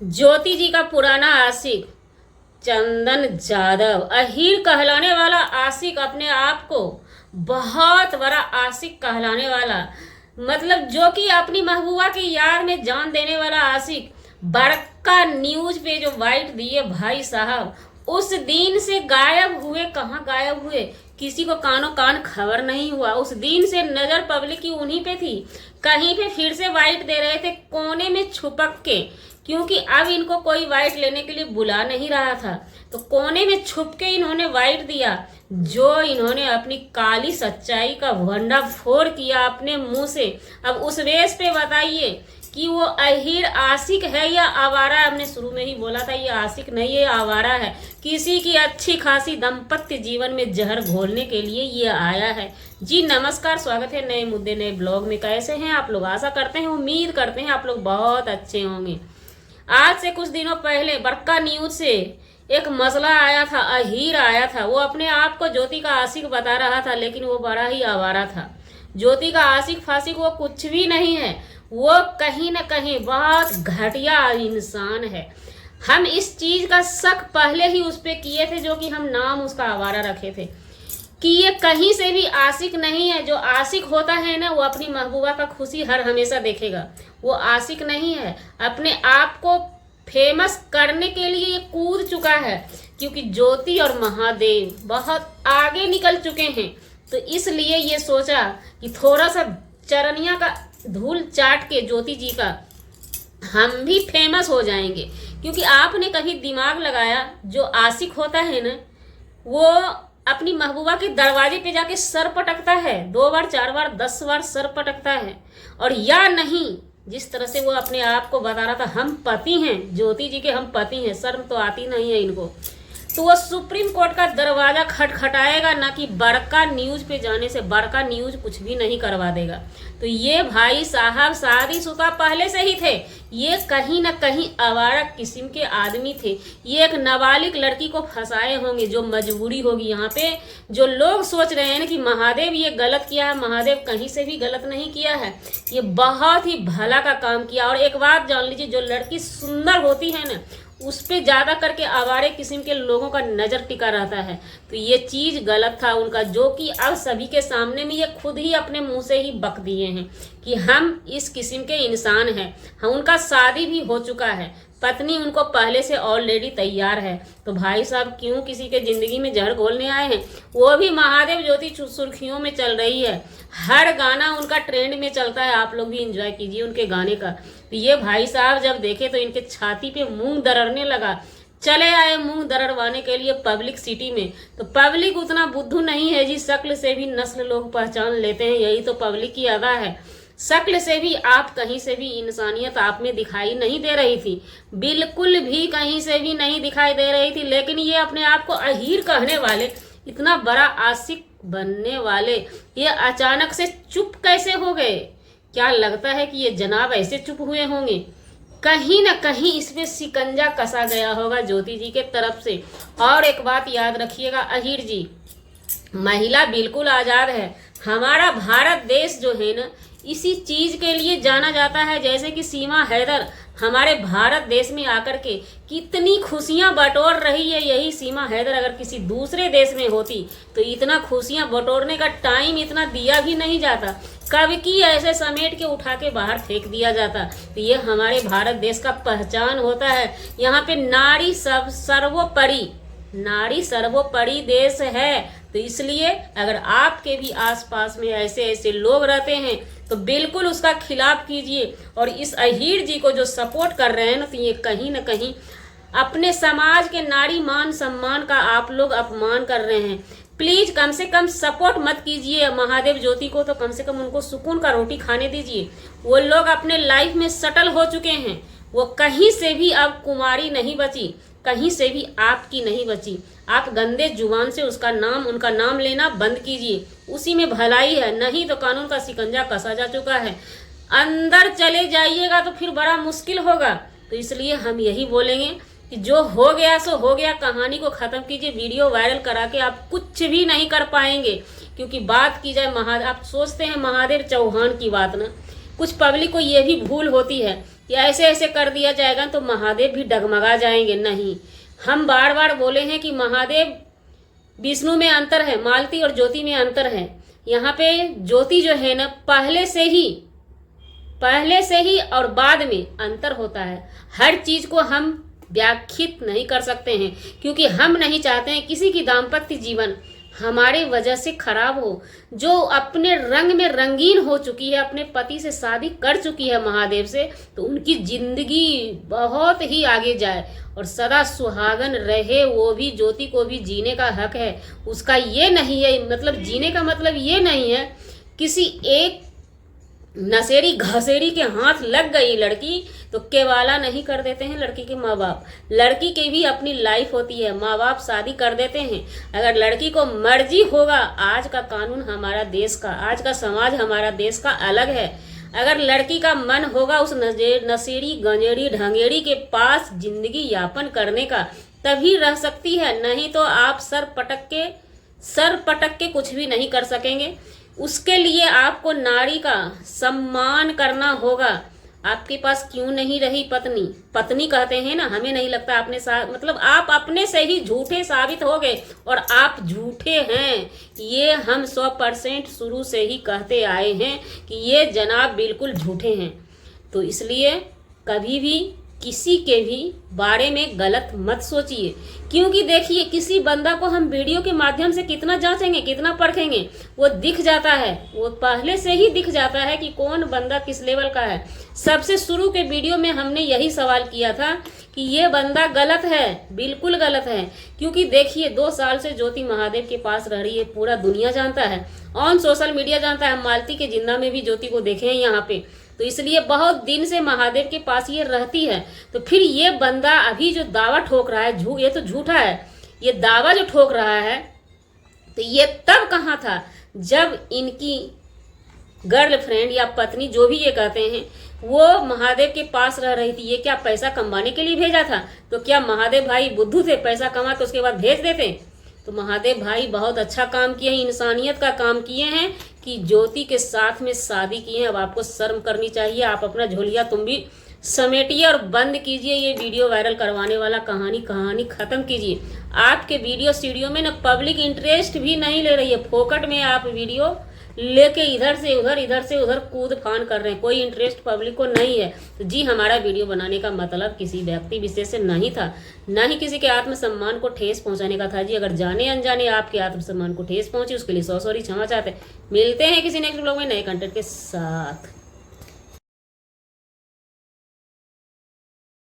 ज्योति जी का पुराना आशिक चंदन जादव, अहीर कहलाने वाला आशिक, अपने आप को बहुत बड़ा आशिक कहलाने वाला, मतलब जो कि अपनी महबूबा की याद में जान देने वाला आशिक, बड़का न्यूज पे जो वाइट दिए भाई साहब, उस दिन से गायब हुए। कहाँ गायब हुए, किसी को कानो कान खबर नहीं हुआ। उस दिन से नजर पब्लिक की उन्हीं पे थी। कहीं पे फिर से वाइट दे रहे थे कोने में छुपक के, क्योंकि अब इनको कोई वाइट लेने के लिए बुला नहीं रहा था, तो कोने में छुप के इन्होंने वाइट दिया। जो इन्होंने अपनी काली सच्चाई का भंडाफोड़ किया अपने मुंह से। अब उस रेस पे बताइए कि वो अहीर आशिक है या आवारा। हमने शुरू में ही बोला था ये आशिक नहीं है, आवारा है। किसी की अच्छी खासी दाम्पत्य जीवन में जहर घोलने के लिए ये आया है। जी नमस्कार, स्वागत है नए मुद्दे नए ब्लॉग में। कैसे हैं आप लोग? आशा करते हैं, उम्मीद करते हैं आप लोग बहुत अच्छे होंगे। आज से कुछ दिनों पहले बड़का न्यूज से एक मसला आया था, अहीर आया था। वो अपने आप को ज्योति का आशिक बता रहा था, लेकिन वो बड़ा ही आवारा था। ज्योति का आशिक फासिक वो कुछ भी नहीं है, वो कहीं ना कहीं बहुत घटिया इंसान है। हम इस चीज का शक पहले ही उस पे किए थे, जो कि हम नाम उसका आवारा रखे थे, कि ये कहीं से भी आशिक नहीं है। जो आशिक होता है ना, वो अपनी महबूबा का खुशी हर हमेशा देखेगा। वो आशिक नहीं है, अपने आप को फेमस करने के लिए ये कूद चुका है, क्योंकि ज्योति और महादेव बहुत आगे निकल चुके हैं। तो इसलिए ये सोचा कि थोड़ा सा चरनिया का धूल चाट के ज्योति जी का हम भी फेमस हो जाएंगे। क्योंकि आपने कभी दिमाग लगाया, जो आशिक होता है ना, वो अपनी महबूबा के दरवाजे पे जाके सर पटकता है, 2 बार 4 बार 10 बार सर पटकता है। और या नहीं, जिस तरह से वो अपने आप को बता रहा था, हम पति हैं ज्योति जी के, हम पति हैं। शर्म तो आती नहीं है इनको। तो वो सुप्रीम कोर्ट का दरवाजा खटखटाएगा ना, कि बड़का न्यूज पे जाने से बड़का न्यूज कुछ भी नहीं करवा देगा। तो ये भाई साहब शादीशुदा पहले से ही थे। ये कहीं ना कहीं आवारा किस्म के आदमी थे। ये एक नाबालिग लड़की को फंसाए होंगे, जो मजबूरी होगी। यहाँ पे जो लोग सोच रहे हैं कि महादेव ये गलत किया है, महादेव कहीं से भी गलत नहीं किया है। ये बहुत ही भला का काम किया। और एक बात जान लीजिए, जो लड़की सुंदर होती है ना, उस पे ज्यादा करके आवारे किस्म के लोगों का नजर टिका रहता है। तो ये चीज गलत था उनका, जो कि अब सभी के सामने में ये खुद ही अपने मुंह से ही बक दिए हैं कि हम इस किस्म के इंसान हैं। हम, उनका शादी भी हो चुका है, पत्नी उनको पहले से ऑलरेडी तैयार है। तो भाई साहब क्यों किसी के जिंदगी में जहर घोलने आए हैं? वो भी महादेव ज्योति सुर्खियों में चल रही है, हर गाना उनका ट्रेंड में चलता है। आप लोग भी एंजॉय कीजिए उनके गाने का। तो ये भाई साहब जब देखे तो इनके छाती पे मूंग दरड़ने लगा। चले आए मूंग दरड़वाने के लिए पब्लिक सिटी में। तो पब्लिक उतना बुद्धू नहीं है जी, शक्ल से भी नस्ल लोग पहचान लेते हैं। यही तो पब्लिक की अदा है। शक्ल से भी आप कहीं से भी इंसानियत आप में दिखाई नहीं दे रही थी, बिल्कुल भी कहीं से भी नहीं दिखाई दे रही थी। लेकिन ये अपने आप को अहीर कहने वाले, इतना बड़ा आशिक बनने वाले, ये अचानक से चुप कैसे हो गए? क्या लगता है कि ये जनाब ऐसे चुप हुए होंगे? कहीं ना कहीं इसमें शिकंजा कसा गया होगा ज्योति जी के तरफ से। और एक बात याद रखिएगा, अहीर जी, महिला बिल्कुल आजाद है। हमारा भारत देश जो है ना, इसी चीज के लिए जाना जाता है। जैसे कि सीमा हैदर हमारे भारत देश में आकर के कितनी खुशियां बटोर रही है। यही सीमा हैदर अगर किसी दूसरे देश में होती तो इतना खुशियां बटोरने का टाइम इतना दिया भी नहीं जाता। कब की ऐसे समेट के उठा के बाहर फेंक दिया जाता। तो ये हमारे भारत देश का पहचान होता है। यहाँ पे नारी सब सर्वोपरि, नारी सर्वोपरि देश है। तो इसलिए अगर आपके भी आसपास में ऐसे ऐसे लोग रहते हैं तो बिल्कुल उसका खिलाफ कीजिए। और इस अहीर जी को जो सपोर्ट कर रहे हैं ना, तो ये कहीं ना कहीं अपने समाज के नारी मान सम्मान का आप लोग अपमान कर रहे हैं। प्लीज कम से कम सपोर्ट मत कीजिए महादेव ज्योति को, तो कम से कम उनको सुकून का रोटी खाने दीजिए। वो लोग अपने लाइफ में सेटल हो चुके हैं। वो कहीं से भी अब कुमारी नहीं बची, कहीं से भी आपकी नहीं बची। आप गंदे जुबान से उसका नाम, उनका नाम लेना बंद कीजिए, उसी में भलाई है। नहीं तो कानून का शिकंजा कसा जा चुका है। अंदर चले जाइएगा तो फिर बड़ा मुश्किल होगा। तो इसलिए हम यही बोलेंगे कि जो हो गया सो हो गया, कहानी को खत्म कीजिए। वीडियो वायरल करा के आप कुछ भी नहीं कर पाएंगे। क्योंकि बात की जाए महादेव, आप सोचते हैं महादेव चौहान की बात ना, कुछ पब्लिक को ये भी भूल होती है कि ऐसे ऐसे कर दिया जाएगा तो महादेव भी डगमगा जाएंगे। नहीं, हम बार बार बोले हैं कि महादेव विष्णु में अंतर है, मालती और ज्योति में अंतर है। यहाँ पे ज्योति जो है ना पहले से ही और बाद में अंतर होता है। हर चीज को हम व्याख्यात नहीं कर सकते हैं, क्योंकि हम नहीं चाहते हैं किसी की दाम्पत्य जीवन हमारे वजह से खराब हो। जो अपने रंग में रंगीन हो चुकी है, अपने पति से शादी कर चुकी है महादेव से, तो उनकी जिंदगी बहुत ही आगे जाए और सदा सुहागन रहे। वो भी, ज्योति को भी जीने का हक है। उसका ये नहीं है, मतलब जीने का मतलब ये नहीं है किसी एक नशेड़ी घसेड़ी के हाथ लग गई लड़की तो केवाला नहीं कर देते हैं लड़की के माँ बाप। लड़की की भी अपनी लाइफ होती है, माँ बाप शादी कर देते हैं। अगर लड़की को मर्जी होगा, आज का कानून हमारा देश का, आज का समाज हमारा देश का अलग है। अगर लड़की का मन होगा उस नशेड़ी गंजेड़ी ढंगेड़ी के पास जिंदगी यापन करने का, तभी रह सकती है। नहीं तो आप सर पटक के कुछ भी नहीं कर सकेंगे। उसके लिए आपको नारी का सम्मान करना होगा। आपके पास क्यों नहीं रही पत्नी कहते हैं ना, हमें नहीं लगता आपने मतलब आप अपने से ही झूठे साबित हो गए और आप झूठे हैं। ये हम 100% शुरू से ही कहते आए हैं कि ये जनाब बिल्कुल झूठे हैं। तो इसलिए कभी भी किसी के भी बारे में गलत मत सोचिए, क्योंकि देखिए किसी बंदा को हम वीडियो के माध्यम से कितना जांचेंगे, कितना परखेंगे, वो दिख जाता है, वो पहले से ही दिख जाता है कि कौन बंदा किस लेवल का है। सबसे शुरू के वीडियो में हमने यही सवाल किया था कि ये बंदा गलत है, बिल्कुल गलत है। क्योंकि देखिए 2 साल से ज्योति महादेव के पास रह रही है, पूरा दुनिया जानता है, ऑन सोशल मीडिया जानता है। हम मालती के जिंदा में भी ज्योति को देखे हैं यहाँ पे, तो इसलिए बहुत दिन से महादेव के पास ये रहती है। तो फिर ये बंदा अभी जो दावा ठोक रहा है, ये तो झूठा है। ये दावा जो ठोक रहा है तो ये तब कहाँ था जब इनकी गर्लफ्रेंड या पत्नी, जो भी ये कहते हैं, वो महादेव के पास रह रही थी। ये क्या पैसा कमाने के लिए भेजा था? तो क्या महादेव भाई बुद्धू थे, पैसा कमा के उसके बाद भेज देते? तो महादेव भाई बहुत अच्छा काम किए हैं, इंसानियत का काम किए हैं कि ज्योति के साथ में शादी की है। अब आपको शर्म करनी चाहिए। आप अपना झोलिया तुम भी समेटिए और बंद कीजिए ये वीडियो वायरल करवाने वाला कहानी खत्म कीजिए। आपके वीडियो में ना पब्लिक इंटरेस्ट भी नहीं ले रही है, फोकट में आप वीडियो लेके इधर से उधर कूद फान कर रहे हैं। कोई इंटरेस्ट पब्लिक को नहीं है। तो जी, हमारा वीडियो बनाने का मतलब किसी व्यक्ति विशेष से नहीं था, ना ही किसी के आत्मसम्मान को ठेस पहुंचाने का था। जी, अगर जाने अनजाने आपके आत्मसम्मान को ठेस पहुंची, उसके लिए सॉरी क्षमा चाहते हैं। मिलते हैं किसी नेक्स्ट ब्लॉग में नए कंटेंट के साथ।